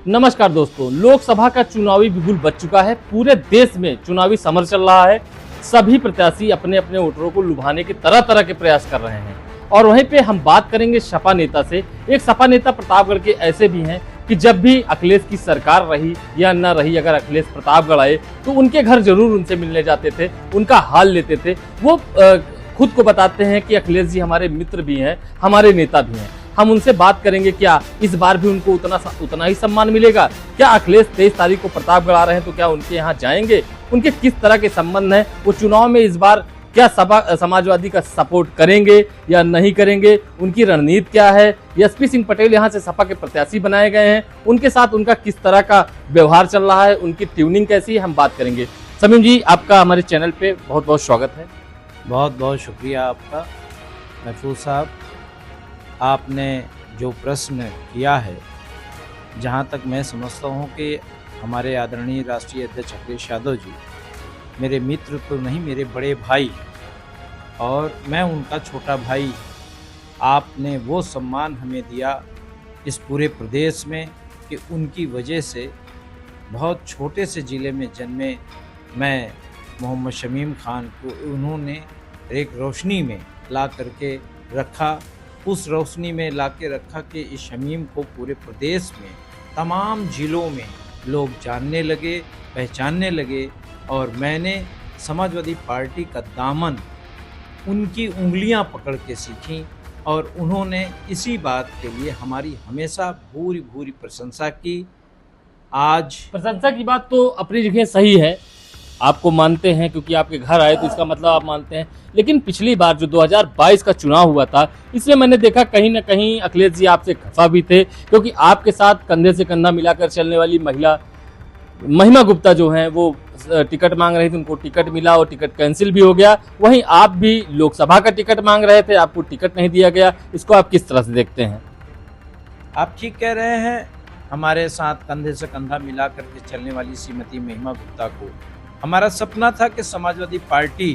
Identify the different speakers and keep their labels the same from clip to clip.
Speaker 1: नमस्कार दोस्तों, लोकसभा का चुनावी बिगुल बज चुका है। पूरे देश में चुनावी समर चल रहा है। सभी प्रत्याशी अपने अपने वोटरों को लुभाने के तरह तरह के प्रयास कर रहे हैं और वहीं पे हम बात करेंगे सपा नेता से। एक सपा नेता प्रतापगढ़ के ऐसे भी हैं कि जब भी अखिलेश की सरकार रही या न रही, अगर अखिलेश प्रतापगढ़ आए तो उनके घर जरूर उनसे मिलने जाते थे, उनका हाल लेते थे। वो खुद को बताते हैं कि अखिलेश जी हमारे मित्र भी हैं, हमारे नेता भी हैं। हम उनसे बात करेंगे क्या इस बार भी उनको उतना ही सम्मान मिलेगा। क्या अखिलेश 23 तारीख को प्रतापगढ़ आ रहे हैं तो क्या उनके यहाँ जाएंगे, उनके किस तरह के संबंध हैं, वो चुनाव में इस बार क्या समाजवादी का सपोर्ट करेंगे या नहीं करेंगे, उनकी रणनीति क्या है। एसपी सिंह पटेल यहाँ से सपा के प्रत्याशी बनाए गए हैं, उनके साथ उनका किस तरह का व्यवहार चल रहा है, उनकी ट्यूनिंग कैसी है, हम बात करेंगे। समीम जी, आपका हमारे चैनल पे बहुत बहुत स्वागत है।
Speaker 2: बहुत बहुत शुक्रिया आपका महफूज साहब। आपने जो प्रश्न किया है, जहाँ तक मैं समझता हूँ कि हमारे आदरणीय राष्ट्रीय अध्यक्ष अखिलेश यादव जी मेरे मित्र तो नहीं, मेरे बड़े भाई, और मैं उनका छोटा भाई। आपने वो सम्मान हमें दिया इस पूरे प्रदेश में कि उनकी वजह से बहुत छोटे से ज़िले में जन्मे मैं मोहम्मद शमीम खान को उन्होंने एक रोशनी में ला करके रखा, उस रोशनी में ला के रखा कि इस शमीम को पूरे प्रदेश में तमाम ज़िलों में लोग जानने लगे, पहचानने लगे। और मैंने समाजवादी पार्टी का दामन उनकी उंगलियां पकड़ के सीखी और उन्होंने इसी बात के लिए हमारी हमेशा भूरी भूरी प्रशंसा की। आज
Speaker 1: प्रशंसा की बात तो अपनी जगह सही है, आपको मानते हैं क्योंकि आपके घर आए तो इसका मतलब आप मानते हैं। लेकिन पिछली बार जो 2022 का चुनाव हुआ था, इसमें मैंने देखा कहीं ना कहीं अखिलेश जी आपसे खफा भी थे, क्योंकि आपके साथ कंधे से कंधा मिलाकर चलने वाली महिमा गुप्ता जो हैं वो टिकट मांग रही थी, उनको टिकट मिला और टिकट कैंसिल भी हो गया। वहीं आप भी लोकसभा का टिकट मांग रहे थे, आपको टिकट नहीं दिया गया। इसको आप किस तरह से देखते हैं?
Speaker 2: आप ठीक कह रहे हैं। हमारे साथ कंधे से कंधा मिला करके चलने वाली श्रीमती महिमा गुप्ता को हमारा सपना था कि समाजवादी पार्टी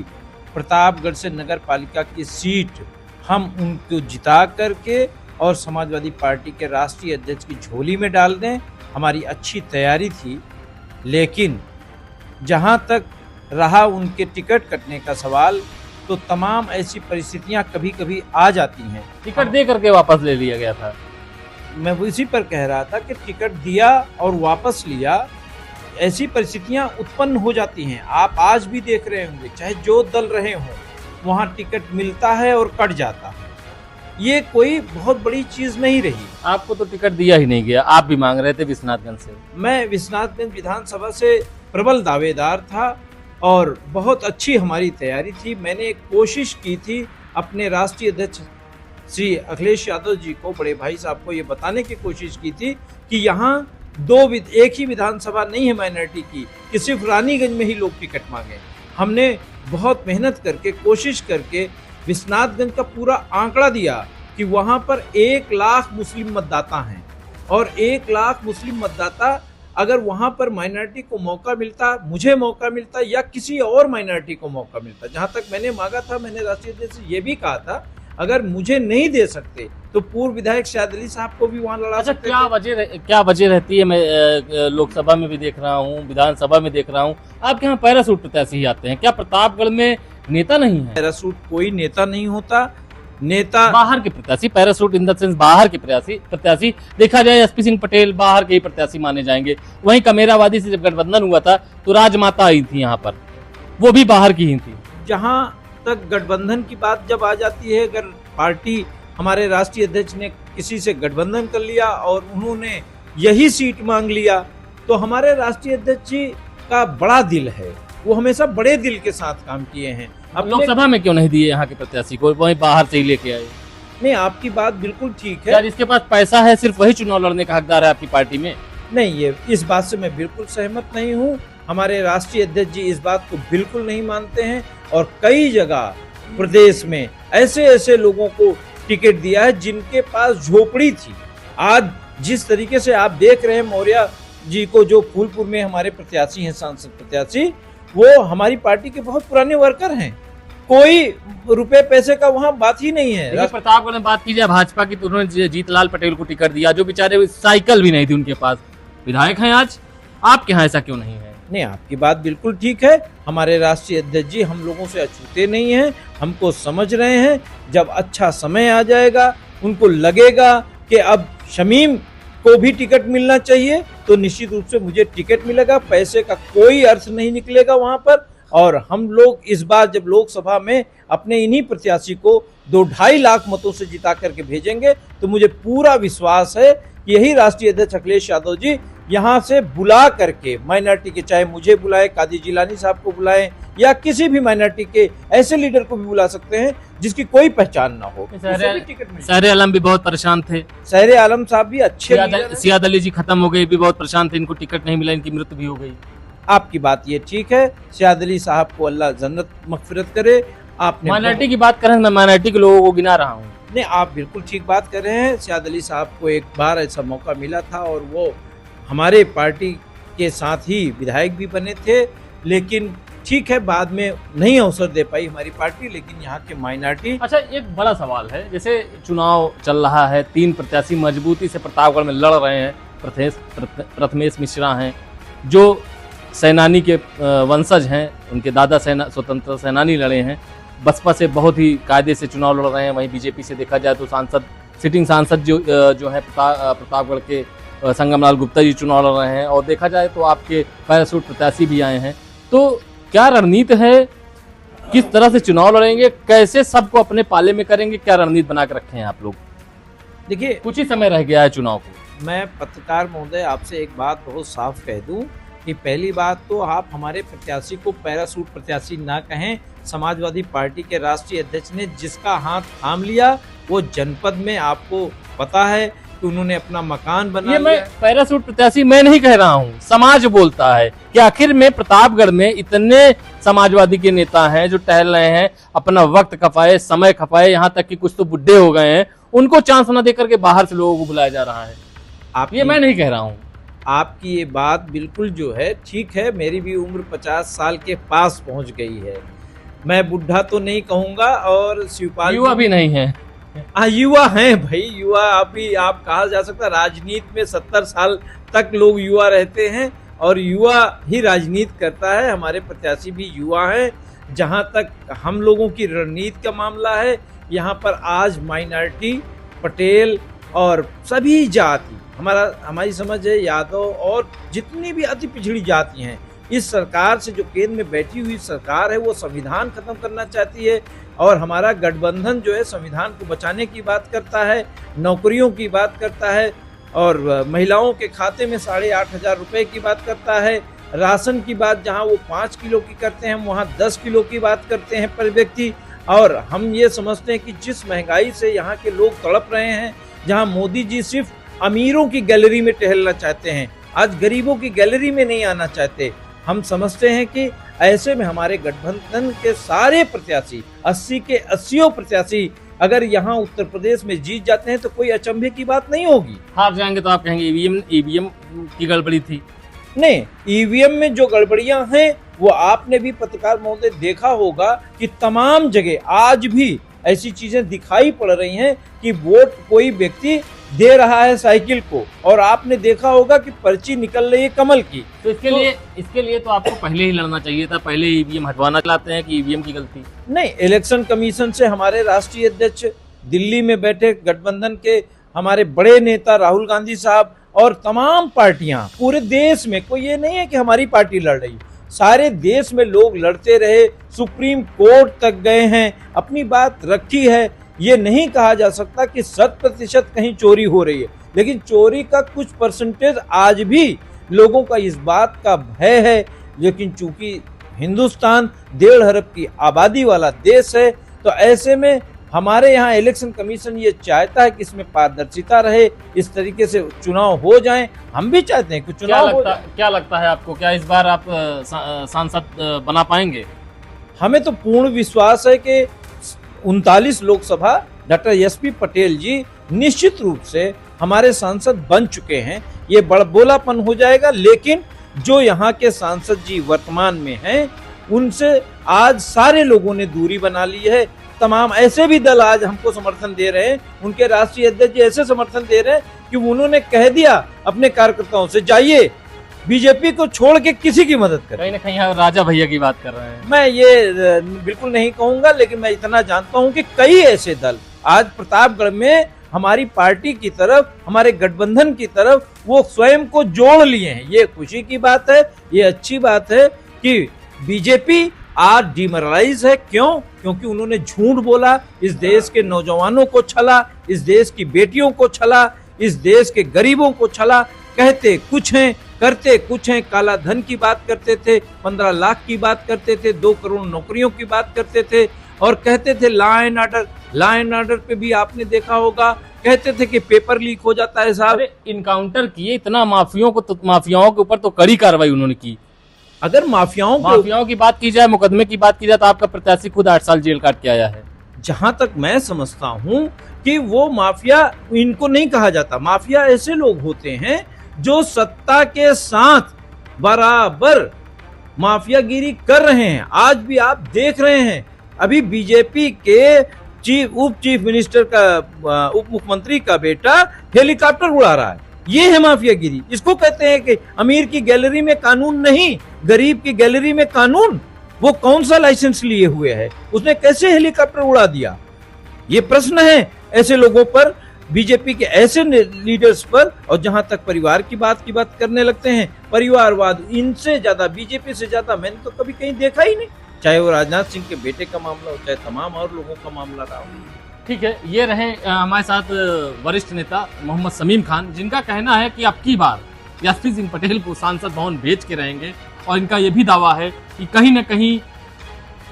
Speaker 2: प्रतापगढ़ से नगर पालिका की सीट हम उनको जिता करके और समाजवादी पार्टी के राष्ट्रीय अध्यक्ष की झोली में डाल दें। हमारी अच्छी तैयारी थी, लेकिन जहां तक रहा उनके टिकट कटने का सवाल, तो तमाम ऐसी परिस्थितियां कभी कभी आ जाती हैं।
Speaker 1: टिकट दे करके वापस ले लिया गया था।
Speaker 2: मैं वो इसी पर कह रहा था कि टिकट दिया और वापस लिया, ऐसी परिस्थितियां उत्पन्न हो जाती हैं। आप आज भी देख रहे होंगे, चाहे जो दल रहे हों, वहां टिकट मिलता है और कट जाता है। ये कोई बहुत बड़ी चीज नहीं रही।
Speaker 1: आपको तो टिकट दिया ही नहीं गया, आप भी मांग रहे थे विश्वनाथगंज से।
Speaker 2: मैं विश्वनाथगंज विधानसभा से प्रबल दावेदार था और बहुत अच्छी हमारी तैयारी थी। मैंने एक कोशिश की थी अपने राष्ट्रीय अध्यक्ष श्री अखिलेश यादव जी को, बड़े भाई साहब को, ये बताने की कोशिश की थी कि यहाँ एक ही विधानसभा नहीं है माइनॉरिटी की, कि सिर्फ रानीगंज में ही लोग टिकट मांगे। हमने बहुत मेहनत करके, कोशिश करके विश्वनाथगंज का पूरा आंकड़ा दिया कि वहाँ पर 1 लाख मुस्लिम मतदाता हैं और 1 लाख मुस्लिम मतदाता अगर वहाँ पर माइनॉरिटी को मौका मिलता, मुझे मौका मिलता या किसी और माइनॉरिटी को मौका मिलता, जहाँ तक मैंने मांगा था, मैंने राष्ट्रीय अध्यक्ष से ये भी कहा था अगर मुझे नहीं दे सकते तो पूर्व विधायक शायद अली साहब को भी वहाँ लड़ा सकते।
Speaker 1: क्या वजह रहती है? मैं लोकसभा में भी देख रहा हूँ, विधानसभा में देख रहा हूँ, आपके यहाँ पैरासूट प्रत्याशी आते हैं। क्या प्रतापगढ़ में नेता नहीं है?
Speaker 2: पैरासूट कोई नेता नहीं होता, नेता
Speaker 1: बाहर के प्रत्याशी, पैरासूट इन द सेंस बाहर के प्रत्याशी देखा जाए, एसपी सिंह पटेल बाहर के ही प्रत्याशी माने जाएंगे। वहीं कमेरावादी से जब गठबंधन हुआ था तो राजमाता आई थी यहाँ पर, वो भी बाहर की ही थी।
Speaker 2: जहाँ तक गठबंधन की बात जब आ जाती है, अगर पार्टी, हमारे राष्ट्रीय अध्यक्ष ने किसी से गठबंधन कर लिया और उन्होंने यही सीट मांग लिया, तो हमारे राष्ट्रीय अध्यक्ष जी का बड़ा दिल है, वो हमेशा बड़े दिल के साथ काम किए हैं।
Speaker 1: अब लोकसभा में क्यों नहीं दिए यहाँ के प्रत्याशी को, वहीं बाहर से ही लेके आए?
Speaker 2: नहीं, आपकी बात बिल्कुल ठीक है।
Speaker 1: यार, जिसके पास पैसा है सिर्फ वही चुनाव लड़ने का हकदार है आपकी पार्टी में?
Speaker 2: नहीं, ये इस बात से मैं बिल्कुल सहमत नहीं हूँ। हमारे राष्ट्रीय अध्यक्ष जी इस बात को बिल्कुल नहीं मानते हैं और कई जगह प्रदेश में ऐसे ऐसे लोगों को टिकट दिया है जिनके पास झोपड़ी थी। आज जिस तरीके से आप देख रहे हैं मौर्य जी को, जो फूलपुर में हमारे प्रत्याशी हैं, सांसद प्रत्याशी, वो हमारी पार्टी के बहुत पुराने वर्कर हैं कोई रुपए पैसे का वहाँ बात ही नहीं है।
Speaker 1: देखिए, प्रतापगढ़ में बात की जाए भाजपा की तो उन्होंने जीतलाल पटेल को टिकट दिया, जो बेचारे साइकिल भी नहीं थी उनके पास, विधायक हैं आज। आपके यहाँ ऐसा क्यों नहीं है?
Speaker 2: नहीं, आपकी बात बिल्कुल ठीक है। हमारे राष्ट्रीय अध्यक्ष जी हम लोगों से अछूते नहीं हैं, हमको समझ रहे हैं। जब अच्छा समय आ जाएगा, उनको लगेगा कि अब शमीम को भी टिकट मिलना चाहिए, तो निश्चित रूप से मुझे टिकट मिलेगा। पैसे का कोई अर्थ नहीं निकलेगा वहां पर। और हम लोग इस बार जब लोकसभा में अपने इन्हीं प्रत्याशी को 2-2.5 लाख मतों से जिता करके भेजेंगे, तो मुझे पूरा विश्वास है कि यही राष्ट्रीय अध्यक्ष अखिलेश यादव जी यहाँ से बुला करके माइनॉरिटी के, चाहे मुझे बुलाए, कादी जिलानी साहब को बुलाएं, या किसी भी माइनॉरिटी के ऐसे लीडर को भी बुला सकते हैं जिसकी कोई पहचान ना हो।
Speaker 1: सहरे आलम भी बहुत परेशान थे।
Speaker 2: सहरे आलम साहब भी अच्छे लीडर हैं।
Speaker 1: सियाद अली जी खत्म हो गए, भी बहुत परेशान थे, इनको टिकट नहीं मिला, इनकी मृत्यु भी हो गई।
Speaker 2: आपकी बात ये ठीक है, सियाद अली साहब को अल्लाह जन्नत मगफिरत करे। आपने
Speaker 1: माइनॉरिटी की बात करें, मैं माइनॉरिटी के लोगों को गिना रहा हूँ।
Speaker 2: नहीं, आप बिल्कुल ठीक बात कर रहे हैं। सियाद अली साहब को एक बार ऐसा मौका मिला था और वो हमारे पार्टी के साथ ही विधायक भी बने थे, लेकिन ठीक है, बाद में नहीं अवसर दे पाई हमारी पार्टी। लेकिन यहाँ के माइनॉरिटी।
Speaker 1: अच्छा, एक बड़ा सवाल है, जैसे चुनाव चल रहा है, 3 प्रत्याशी मजबूती से प्रतापगढ़ में लड़ रहे हैं। प्रथमेश मिश्रा हैं, जो सेनानी के वंशज हैं, उनके दादा स्वतंत्र सेनानी लड़े हैं। बसपा से बहुत ही कायदे से चुनाव लड़ रहे हैं। वहीं बीजेपी से देखा जाए तो सिटिंग सांसद जो है प्रतापगढ़ के संगमलाल गुप्ता जी चुनाव लड़ रहे हैं। और देखा जाए तो आपके पैरासूट प्रत्याशी भी आए हैं। तो क्या रणनीति है, किस तरह से चुनाव लड़ेंगे, कैसे सबको अपने पाले में करेंगे, क्या रणनीति बना के रखे हैं आप लोग?
Speaker 2: देखिए,
Speaker 1: कुछ ही समय रह गया है चुनाव को।
Speaker 2: मैं पत्रकार महोदय आपसे एक बात बहुत साफ कह दूं कि पहली बात तो आप हमारे प्रत्याशी को पैरासूट प्रत्याशी ना कहें। समाजवादी पार्टी के राष्ट्रीय अध्यक्ष ने जिसका हाथ थाम लिया, वो जनपद में आपको पता है कि उन्होंने अपना मकान बना लिया।
Speaker 1: मैं पैरासूट प्रत्याशी मैं नहीं कह रहा हूँ, समाज बोलता है कि आखिर में प्रतापगढ़ में इतने समाजवादी के नेता हैं जो टहल रहे हैं, अपना वक्त खपाए, समय खपाए, यहाँ तक कि कुछ तो बुढ़े हो गए हैं, उनको चांस न देकर के बाहर से लोगों को बुलाया जा रहा है। आप ये मैं नहीं कह रहा हूँ।
Speaker 2: आपकी ये बात बिल्कुल जो है ठीक है। मेरी भी उम्र 50 साल के पास पहुंच गई है। मैं बुढ़ा तो नहीं कहूँगा और शिवपाल
Speaker 1: युवा भी नहीं है।
Speaker 2: युवा हैं भाई, युवा आप कहा जा सकता है। राजनीति में 70 साल तक लोग युवा रहते हैं और युवा ही राजनीति करता है। हमारे प्रत्याशी भी युवा हैं। जहां तक हम लोगों की रणनीति का मामला है, यहाँ पर आज माइनॉरिटी, पटेल और सभी जाति, हमारी समझ है यादव और जितनी भी अति पिछड़ी जाति हैं, इस सरकार से जो केंद्र में बैठी हुई सरकार है वो संविधान खत्म करना चाहती है। और हमारा गठबंधन जो है संविधान को बचाने की बात करता है, नौकरियों की बात करता है और महिलाओं के खाते में 8,500 रुपए की बात करता है। राशन की बात जहां वो 5 किलो की करते हैं, हम वहां 10 किलो की बात करते हैं पर व्यक्ति। और हम ये समझते हैं कि जिस महंगाई से यहाँ के लोग तड़प रहे हैं, जहाँ मोदी जी सिर्फ अमीरों की गैलरी में टहलना चाहते हैं, आज गरीबों की गैलरी में नहीं आना चाहते। हम समझते हैं कि ऐसे में हमारे गठबंधन के सारे प्रत्याशी 80 के 80 प्रत्याशी अगर यहाँ उत्तर प्रदेश में जीत जाते हैं तो कोई अचंभे की बात नहीं होगी।
Speaker 1: हार जाएंगे तो आप कहेंगे ईवीएम की गड़बड़ी थी।
Speaker 2: नहीं, ईवीएम में जो गड़बड़ियां हैं वो आपने भी पत्रकार महोदय देखा होगा कि तमाम जगह आज भी ऐसी चीजें दिखाई पड़ रही हैं कि वोट कोई व्यक्ति दे रहा है साइकिल को, और आपने देखा होगा कि पर्ची निकल रही है कमल की।
Speaker 1: तो इसके लिए तो आपको पहले ही लड़ना चाहिए था, पहले ईवीएम हटवाना चाहते हैं कि ईवीएम की गलती?
Speaker 2: नहीं, इलेक्शन कमीशन से हमारे राष्ट्रीय अध्यक्ष दिल्ली में बैठे गठबंधन के हमारे बड़े नेता राहुल गांधी साहब और तमाम पार्टियां पूरे देश में, कोई ये नहीं है कि हमारी पार्टी लड़ रही, सारे देश में लोग लड़ते रहे, सुप्रीम कोर्ट तक गए हैं, अपनी बात रखी है। ये नहीं कहा जा सकता कि 100% कहीं चोरी हो रही है, लेकिन चोरी का कुछ परसेंटेज आज भी लोगों का इस बात का भय है। लेकिन चूंकि हिंदुस्तान 1.5 अरब की आबादी वाला देश है, तो ऐसे में हमारे यहाँ इलेक्शन कमीशन ये चाहता है कि इसमें पारदर्शिता रहे, इस तरीके से चुनाव हो जाएं। हम भी चाहते हैं कि चुनाव हो जाए।
Speaker 1: क्या लगता है आपको, क्या इस बार आप सांसद बना पाएंगे?
Speaker 2: हमें तो पूर्ण विश्वास है कि 39 लोकसभा डॉक्टर एसपी पटेल जी निश्चित रूप से हमारे सांसद बन चुके हैं। ये बड़बोलापन हो जाएगा, लेकिन जो यहाँ के सांसद जी वर्तमान में हैं उनसे आज सारे लोगों ने दूरी बना ली है। तमाम ऐसे भी दल आज हमको समर्थन दे रहे हैं, उनके राष्ट्रीय अध्यक्ष जी ऐसे समर्थन दे रहे हैं कि उन्होंने कह दिया अपने कार्यकर्ताओं से, जाइए बीजेपी को छोड़ के किसी की मदद करें।
Speaker 1: कहीं ना कहीं आप राजा भैया की बात कर रहे हैं।
Speaker 2: मैं ये बिल्कुल नहीं कहूंगा, लेकिन मैं इतना जानता हूं कि कई ऐसे दल आज प्रतापगढ़ में हमारी पार्टी की तरफ, हमारे गठबंधन की तरफ वो स्वयं को जोड़ लिए हैं। ये खुशी की बात है, ये अच्छी बात है कि बीजेपी आज डिमोरलाइज है। क्यों? क्योंकि उन्होंने झूठ बोला, इस देश के नौजवानों को छला, इस देश की बेटियों को छला, इस देश के गरीबों को छला। कहते कुछ हैं, करते कुछ हैं। काला धन की बात करते थे, 15 लाख की बात करते थे, 2 करोड़ नौकरियों की बात करते थे, और कहते थे law and order. Law and order पे भी आपने देखा होगा, कहते थे कि पेपर लीक हो जाता है साहब।
Speaker 1: इनकाउंटर किए, इतना माफियाओं के ऊपर तो कड़ी कार्रवाई उन्होंने की।
Speaker 2: अगर माफियाओं
Speaker 1: की बात की जाए, मुकदमे की बात की जाए, तो आपका प्रत्याशी खुद 8 साल जेल काट के आया है।
Speaker 2: जहां तक मैं समझता हूं कि वो माफिया, इनको नहीं कहा जाता। माफिया ऐसे लोग होते हैं जो सत्ता के साथ बराबर माफियागिरी कर रहे हैं। आज भी आप देख रहे हैं, अभी बीजेपी के उप चीफ मिनिस्टर का, उप मुख्यमंत्री का बेटा हेलीकॉप्टर उड़ा रहा है। ये है माफियागिरी। इसको कहते हैं कि अमीर की गैलरी में कानून नहीं, गरीब की गैलरी में कानून। वो कौन सा लाइसेंस लिए हुए है, उसने कैसे हेलीकॉप्टर उड़ा दिया? ये प्रश्न है ऐसे लोगों पर, बीजेपी के ऐसे लीडर्स पर। और जहां तक परिवार की बात करने लगते हैं, परिवारवाद इनसे ज्यादा, बीजेपी से ज्यादा मैंने तो कभी कहीं देखा ही नहीं। चाहे वो राजनाथ सिंह के बेटे का मामला हो, चाहे तमाम और लोगों का मामला रहा हो।
Speaker 1: ठीक है, ये रहे हमारे साथ वरिष्ठ नेता मोहम्मद शमीम खान, जिनका कहना है कि अब की बार यशस्वी सिंह पटेल को सांसद भवन भेज के रहेंगे। और इनका ये भी दावा है कि कहीं ना कहीं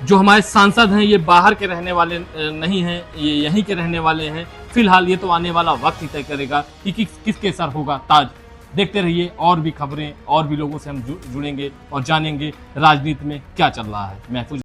Speaker 1: जो हमारे सांसद हैं ये बाहर के रहने वाले नहीं हैं, ये यहीं के रहने वाले हैं। फिलहाल ये तो आने वाला वक्त ही तय करेगा कि किसके सर होगा ताज। देखते रहिए और भी खबरें, और भी लोगों से हम जुड़ेंगे और जानेंगे राजनीति में क्या चल रहा है। महफूज